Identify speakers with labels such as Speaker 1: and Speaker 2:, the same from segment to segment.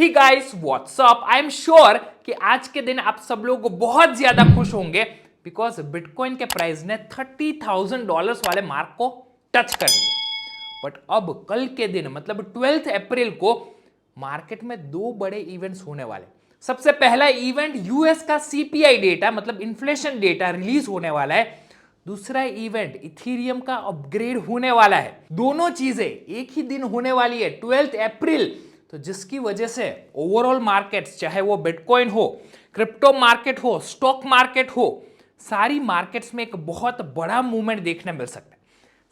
Speaker 1: He guys what's up. I am sure कि आज के दिन आप सब लोग बहुत ज्यादा खुश होंगे बिकॉज बिटकॉइन के प्राइस ने $30,000 वाले मार्क को टच कर लिया। बट अब कल के दिन मतलब 12 अप्रैल को मार्केट में दो बड़े इवेंट्स होने वाले। सबसे पहला इवेंट यूएस का सीपीआई डेटा मतलब इन्फ्लेशन डेटा रिलीज होने वाला है। दूसरा इवेंट इथेरियम का अपग्रेड होने वाला है। दोनों चीजें एक ही दिन होने वाली है 12 अप्रैल। तो जिसकी वजह से ओवरऑल मार्केट्स चाहे वो बिटकॉइन हो, क्रिप्टो मार्केट हो, स्टॉक मार्केट हो, सारी मार्केट्स में एक बहुत बड़ा मूवमेंट देखने मिल सकता है।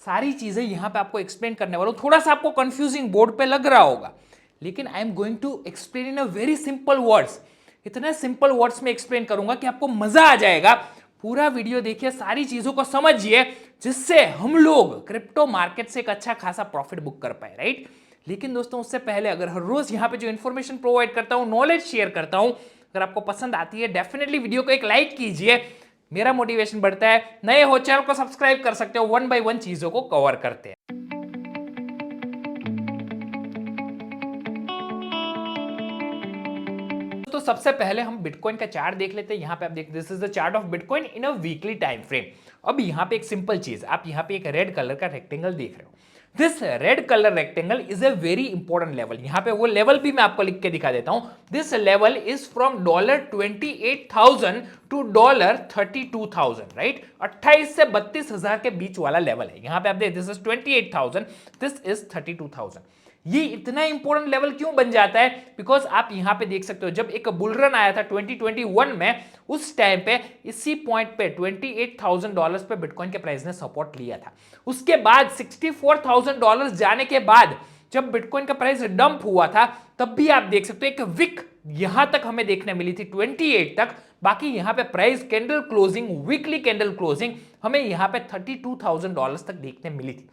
Speaker 1: सारी चीजें यहां पे आपको एक्सप्लेन करने वाला हूं। थोड़ा सा आपको कंफ्यूजिंग बोर्ड पे लग रहा होगा लेकिन I am going to explain in a very simple words. इतने सिंपल वर्ड्स में एक्सप्लेन करूंगा कि आपको मजा आ जाएगा। पूरा वीडियो देखिए, सारी चीजों को समझिए जिससे हम लोग क्रिप्टो मार्केट से एक अच्छा खासा प्रॉफिट बुक कर पाए, राइट। लेकिन दोस्तों उससे पहले अगर हर रोज यहां पे जो इन्फॉर्मेशन प्रोवाइड करता हूं, नॉलेज शेयर करता हूं, अगर आपको पसंद आती है डेफिनेटली वीडियो को एक लाइक कीजिए, मेरा मोटिवेशन बढ़ता है। नए हो चैनल को सब्सक्राइब कर सकते हो, वन बाय वन चीजों को कवर करते हैं। तो सबसे पहले हम बिटकॉइन का चार्ट देख लेते हैं। यहां पे आप देख, this is the chart of bitcoin in a weekly time frame. अब यहां पे एक सिंपल चीज, आप यहां पे एक रेड कलर का रेक्टेंगल देख रहे हो। This red colour rectangle is a very important level. यहां पे वो लेवल भी मैं आपको लिख के दिखा देता हूं। This level is from $28,000 to $32,000, right. 28 से 32,000 के बीच वाला लेवल है। यहां पे आप देख, दिस इज 28,000, दिस इज 32,000। ये इतना इंपॉर्टेंट लेवल क्यों बन जाता है? बिकॉज आप यहां पे देख सकते हो जब एक बुल रन आया था 2021 में, उस टाइम पे इसी पॉइंट पे $28,000 पे बिटकॉइन के प्राइस ने सपोर्ट लिया था। उसके बाद $64,000 जाने के बाद जब बिटकॉइन का प्राइस डंप हुआ था, तब भी आप देख सकते हो एक विक यहां तक हमें देखने मिली थी 28 तक। बाकी यहां पे price candle closing, weekly candle closing हमें यहां पे $32,000 तक देखने मिली थी।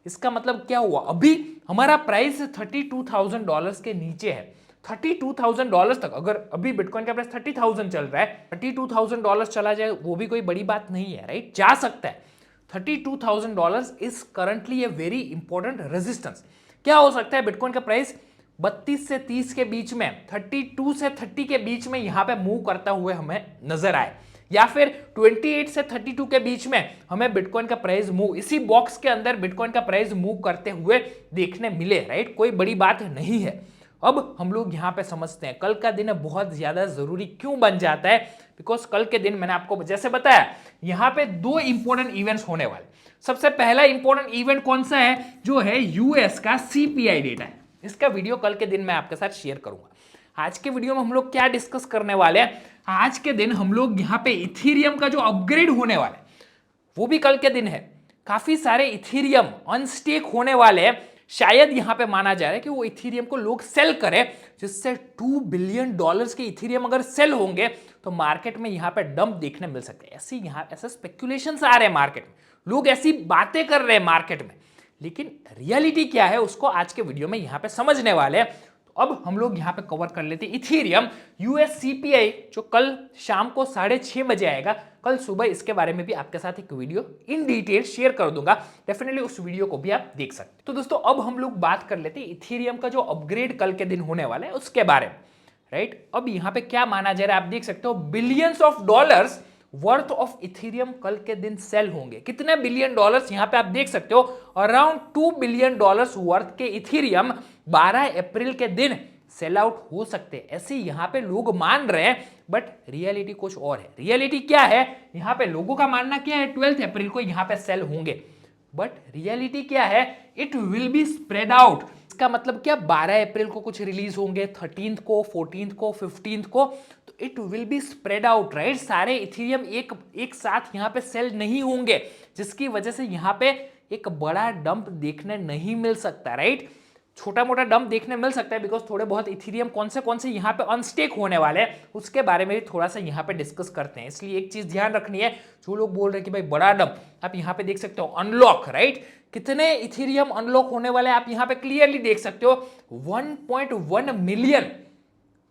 Speaker 1: इसका मतलब क्या हुआ? अभी हमारा प्राइस $32,000 के नीचे है। $32,000 तक, अगर अभी बिटकॉइन का प्राइस 30,000 चल रहा है, $32,000 चला जाए वो भी कोई बड़ी बात नहीं है, राइट। जा सकता है। $32,000 is currently a very important resistance. क्या हो सकता है? बिटकॉइन का प्राइस 32 से 30 के बीच में, 32 से 30 के बीच में यहां पे मूव करता हुए हमें नजर आए, या फिर 28 से 32 के बीच में हमें बिटकॉइन का प्राइस मूव, इसी बॉक्स के अंदर बिटकॉइन का प्राइस मूव करते हुए देखने मिले, राइट। कोई बड़ी बात नहीं है। अब हम लोग यहां पे समझते हैं कल का दिन बहुत ज्यादा जरूरी क्यों बन जाता है। बिकॉज कल के दिन मैंने आपको जैसे बताया यहां पे दो इंपॉर्टेंट इवेंट्स होने वाले। सबसे पहला इंपॉर्टेंट इवेंट कौन सा है? जो है यूएस का सीपीआई डेटा है। इसका वीडियो कल के दिन मैं आपके साथ शेयर करूंगा। आज के वीडियो में हम लोग क्या डिस्कस करने वाले हैं? आज के दिन हम लोग यहां पे इथेरियम का जो अपग्रेड होने वाला है वो भी कल के दिन है। काफी सारे इथेरियम अनस्टेक होने वाले हैं। शायद यहां पे माना जा रहा है कि वो इथेरियम को लोग सेल करें, जिससे $2 बिलियन के इथेरियम अगर सेल होंगे तो मार्केट में यहां पे डंप देखने मिल सकते हैं। ऐसे स्पेक्यूलेशंस आ रहे हैं मार्केट में, लोग ऐसी बातें कर रहे हैं मार्केट में, लेकिन रियलिटी क्या है उसको आज के वीडियो में यहां पे समझने वाले हैं। तो अब हम लोग यहां पे कवर कर लेते हैं इथेरियम यूएस सीपीआई, जो कल शाम को 6:30 बजे आएगा। कल सुबह इसके बारे में भी आपके साथ एक वीडियो इन डिटेल शेयर कर दूंगा। डेफिनेटली उस वीडियो को भी आप देख सकते हैं। तो दोस्तों अब हम लोग बात कर लेते हैं इथेरियम का जो अपग्रेड कल के दिन होने वाला है उसके बारे में, राइट। अब यहां पे क्या माना जा रहा है आप देख सकते हो, billions of dollars worth of Ethereum कल के दिन सेल होंगे। कितने बिलियन डॉलर्स? यहां पे आप देख सकते हो अराउंड $2 बिलियन वर्थ के इथेरियम 12 अप्रैल के दिन सेल आउट हो सकते हैं, ऐसे यहां पे लोग मान रहे हैं। बट रियलिटी कुछ और है। रियलिटी क्या है? यहां पे लोगों का मानना क्या है? 12 अप्रैल को यहां पे सेल होंगे, बट रियलिटी क्या है? It will be spread out. इसका मतलब क्या? 12 अप्रैल को कुछ रिलीज होंगे, 13 को, 14 को, 15 को, तो it will be spread out, right. सारे इथेरियम एक साथ यहां पे सेल नहीं होंगे, जिसकी वजह से यहां पे एक बड़ा डंप देखने नहीं मिल सकता, राइट। छोटा मोटा डंप देखने मिल सकता है बिकॉज थोड़े बहुत इथेरियम कौन से यहाँ पे अनस्टेक होने वाले हैं उसके बारे में भी थोड़ा सा यहाँ पे डिस्कस करते हैं। इसलिए एक चीज ध्यान रखनी है, जो लोग बोल रहे हैं कि भाई बड़ा डंप, आप यहाँ पे देख सकते हो अनलॉक, राइट। कितने इथेरियम अनलॉक होने वाले हैं आप यहाँ पे क्लियरली देख सकते हो। 1.1 मिलियन।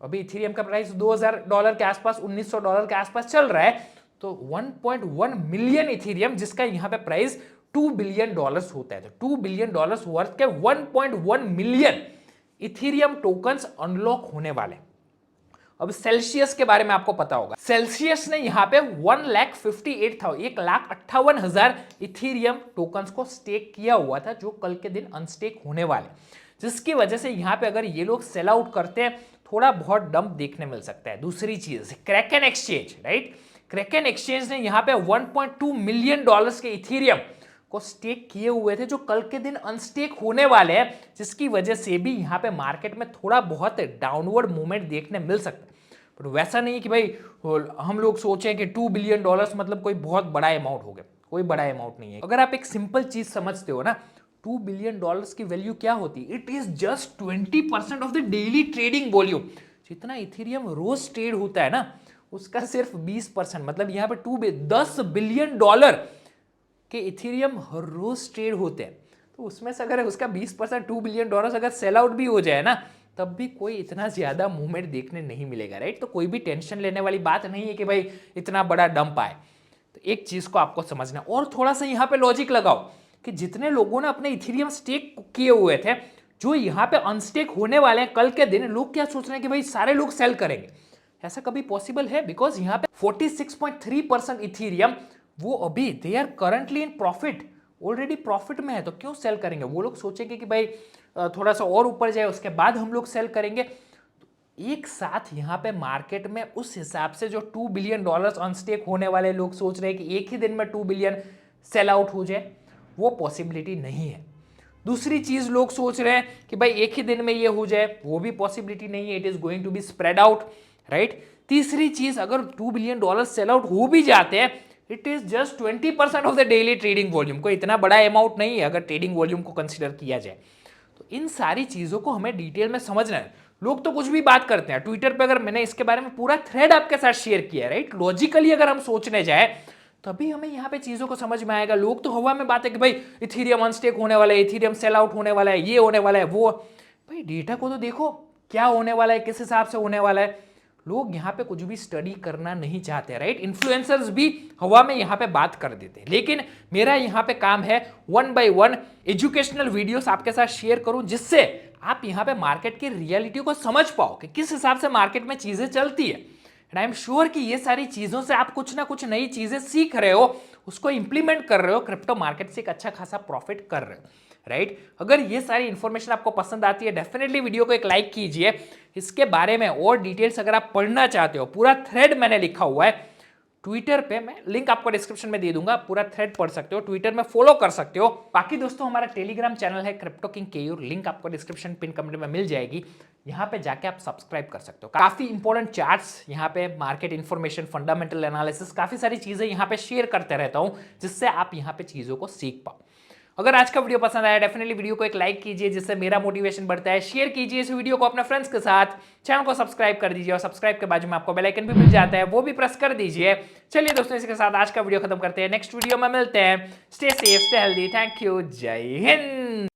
Speaker 1: अभी इथेरियम का प्राइस $2,000 के आसपास, $1,900 के आसपास चल रहा है। तो 1.1 मिलियन इथेरियम, जिसका यहाँ पे प्राइस $2 बिलियन होता है, तो $2 बिलियन वर्थ के 1.1 मिलियन इथेरियम टोकन्स अनलॉक होने वाले। अब सेल्सियस के बारे में आपको पता होगा, सेल्सियस ने यहां पे 1,58,000 इथेरियम टोकन्स को स्टेक किया हुआ था, जो कल के दिन अनस्टेक होने वाले, जिसकी वजह से यहां पे अगर ये लोग सेल आउट करते हैं थोड़ा बहुत डंप देखने मिल सकता है। दूसरी चीज Kraken exchange, right, Kraken exchange ने यहां पे 1.2 मिलियन डॉलर्स के इथेरियम को स्टेक किए हुए थे, जो कल के दिन अनस्टेक होने वाले हैं, जिसकी वजह से भी यहां पे मार्केट में थोड़ा बहुत डाउनवर्ड मूवमेंट देखने मिल सकता है। पर वैसा नहीं है कि भाई हम लोग सोचें कि 2 बिलियन डॉलर्स मतलब कोई बहुत बड़ा अमाउंट हो गया, कोई बड़ा अमाउंट नहीं है। अगर आप एक सिंपल चीज समझते हो ना, 2 बिलियन डॉलर्स की वैल्यू क्या होती है, it is just 20% of the daily trading volume. जितना इथेरियम रोज ट्रेड होता है ना, उसका सिर्फ 20%, मतलब यहाँ पे 10 बिलियन डॉलर के इथेरियम हर रोज ट्रेड होते हैं। तो उसमें से अगर उसका 20%, 2 बिलियन डॉलर अगर सेल आउट भी हो जाए ना, तब भी कोई इतना ज्यादा मूवमेंट देखने नहीं मिलेगा, राइट। तो कोई भी टेंशन लेने वाली बात नहीं है कि भाई इतना बड़ा डंप आए। तो एक चीज को आपको समझना, और थोड़ा सा यहाँ पे लॉजिक लगाओ कि जितने लोगों ने अपने इथेरियम स्टेक किए हुए थे, जो यहाँ पे अनस्टेक होने वाले हैं कल के दिन, लोग क्या सोच रहे हैं कि भाई सारे लोग सेल करेंगे। ऐसा कभी पॉसिबल है? बिकॉज यहाँ पे 46.3% इथेरियम वो अभी they are currently in profit, already profit में है, तो क्यों सेल करेंगे? वो लोग सोचेंगे कि भाई थोड़ा सा और ऊपर जाए उसके बाद हम लोग सेल करेंगे। एक साथ यहाँ पे मार्केट में उस हिसाब से जो 2 बिलियन डॉलर्स अनस्टेक होने वाले लोग सोच रहे हैं कि एक ही दिन में 2 बिलियन सेल आउट हो जाए, वो पॉसिबिलिटी नहीं है। दूसरी चीज लोग सोच रहे हैं कि भाई एक ही दिन में ये हो जाए, वो भी पॉसिबिलिटी नहीं है, it is going to be spread out, right. तीसरी चीज, अगर 2 बिलियन डॉलर सेल आउट हो भी जाते हैं, it is just 20% of the daily trading volume, कोई इतना बड़ा अमाउंट नहीं है अगर ट्रेडिंग वॉल्यूम को कंसिडर किया जाए। तो इन सारी चीजों को हमें डिटेल में समझना है। लोग तो कुछ भी बात करते हैं ट्विटर पे, अगर मैंने इसके बारे में पूरा थ्रेड आपके साथ शेयर किया है, राइट। लॉजिकली अगर हम सोचने जाए तभी हमें यहाँ पे चीजों को समझ में आएगा। लोग तो हवा में बात है कि भाई इथेरियम अनस्टेक होने वाला है, इथेरियम सेल आउट होने वाला है, ये होने वाला है, वो। भाई डेटा को तो देखो क्या होने वाला है, किस हिसाब से होने वाला है। लोग यहाँ पे कुछ भी स्टडी करना नहीं चाहते, राइट। इन्फ्लुएंसर्स भी हवा में यहाँ पे बात कर देते हैं, लेकिन मेरा यहाँ पे काम है 1 by 1 एजुकेशनल वीडियोस आपके साथ शेयर करूं, जिससे आप यहाँ पे मार्केट की रियलिटी को समझ पाओ कि किस हिसाब से मार्केट में चीजें चलती है। एंड आई एम श्योर कि ये सारी चीजों से आप कुछ ना कुछ नई चीजें सीख रहे हो, उसको इंप्लीमेंट कर रहे हो, क्रिप्टो मार्केट से एक अच्छा खासा प्रॉफिट कर रहे हो, राइट। अगर ये सारी इंफॉर्मेशन आपको पसंद आती है, डेफिनेटली वीडियो को एक लाइक कीजिए। इसके बारे में और डिटेल्स अगर आप पढ़ना चाहते हो, पूरा थ्रेड मैंने लिखा हुआ है ट्विटर पे, मैं लिंक आपको डिस्क्रिप्शन में दे दूंगा, पूरा थ्रेड पढ़ सकते हो, ट्विटर में फॉलो कर सकते हो। बाकी दोस्तों हमारा टेलीग्राम चैनल है क्रिप्टो किंग केयूर, लिंक आपको डिस्क्रिप्शन पिन कमेंट में मिल जाएगी, यहाँ पे जाके आप सब्सक्राइब कर सकते हो। काफी इंपॉर्टेंट चार्ट्स यहाँ पे, मार्केट इंफॉर्मेशन, फंडामेंटल एनालिसिस, काफी सारी चीजें यहाँ पे शेयर करते रहता हूँ, जिससे आप यहाँ पे चीजों को सीख पाओ। अगर आज का वीडियो पसंद आया, डेफिनेटली वीडियो को एक लाइक कीजिए, जिससे मेरा मोटिवेशन बढ़ता है। शेयर कीजिए इस वीडियो को अपने फ्रेंड्स के साथ, चैनल को सब्सक्राइब कर दीजिए, और सब्सक्राइब के बाजू में आपको बेल आइकन भी मिल जाता है, वो भी प्रेस कर दीजिए। चलिए दोस्तों, इसके साथ आज का वीडियो खत्म करते हैं, नेक्स्ट वीडियो में मिलते हैं। Stay safe, stay healthy, thank you, जय हिंद।